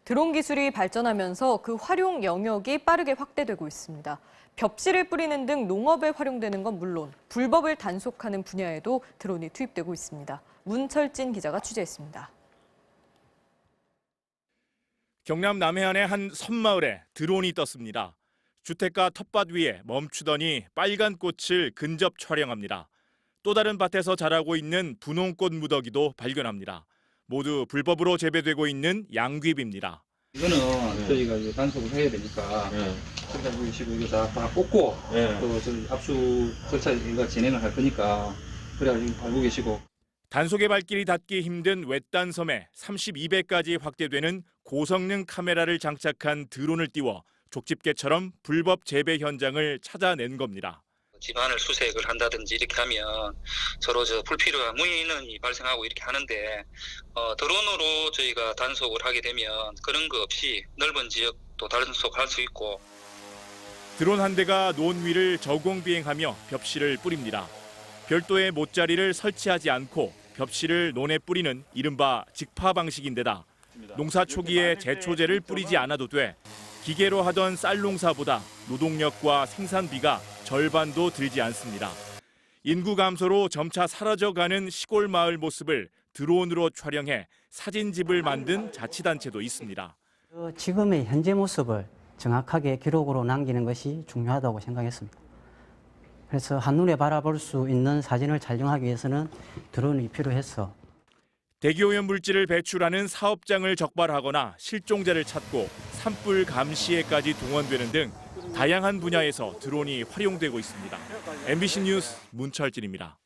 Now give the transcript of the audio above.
드론 기술이 발전하면서 그 활용 영역이 빠르게 확대되고 있습니다. 벽실을 뿌리는 등 농업에 활용되는 건 물론 불법을 단속하는 분야에도 드론이 투입되고 있습니다. 문철진 기자가 취재했습니다. 경남 남해안의 한 섬마을에 드론이 떴습니다. 주택가 텃밭 위에 멈추더니 빨간 꽃을 근접 촬영합니다. 또 다른 밭에서 자라고 있는 분홍꽃 무더기도 발견합니다. 모두 불법으로 재배되고 있는 양귀비입니다. 이거는 저희가 이제 단속을 해야 되니까 일단 보시고 이거 다 꽂고 또 저희 압수 절차 이거 진행을 할 거니까 그래가지고 알고 계시고. 단속의 발길이 닿기 힘든 외딴 섬에 32배까지 확대되는 고성능 카메라를 장착한 드론을 띄워 족집게처럼 불법 재배 현장을 찾아낸 겁니다. 집안을 수색을 한다든지 이렇게 하면 서로 불필요한 무인원이 발생하고 이렇게 하는데 드론으로 저희가 단속을 하게 되면 그런 거 없이 넓은 지역도 단속할 수 있고. 드론 한 대가 논 위를 저공 비행하며 벽실을 뿌립니다. 별도의 못자리를 설치하지 않고 벽실을 논에 뿌리는 이른바 직파 방식인데다 농사 초기에 제초제를 뿌리지 않아도 돼 기계로 하던 쌀 농사보다 노동력과 생산비가 절반도 들지 않습니다. 인구 감소로 점차 사라져가는 시골 마을 모습을 드론으로 촬영해 사진집을 만든 자치단체도 있습니다. 지금의 현재 모습을 정확하게 기록으로 남기는 것이 중요하다고 생각했습니다. 그래서 한눈에 바라볼 수 있는 사진을 촬영하기 위해서는 드론이 필요했어. 대기오염 물질을 배출하는 사업장을 적발하거나 실종자를 찾고 산불 감시에까지 동원되는 등 다양한 분야에서 드론이 활용되고 있습니다. MBC 뉴스 문철진입니다.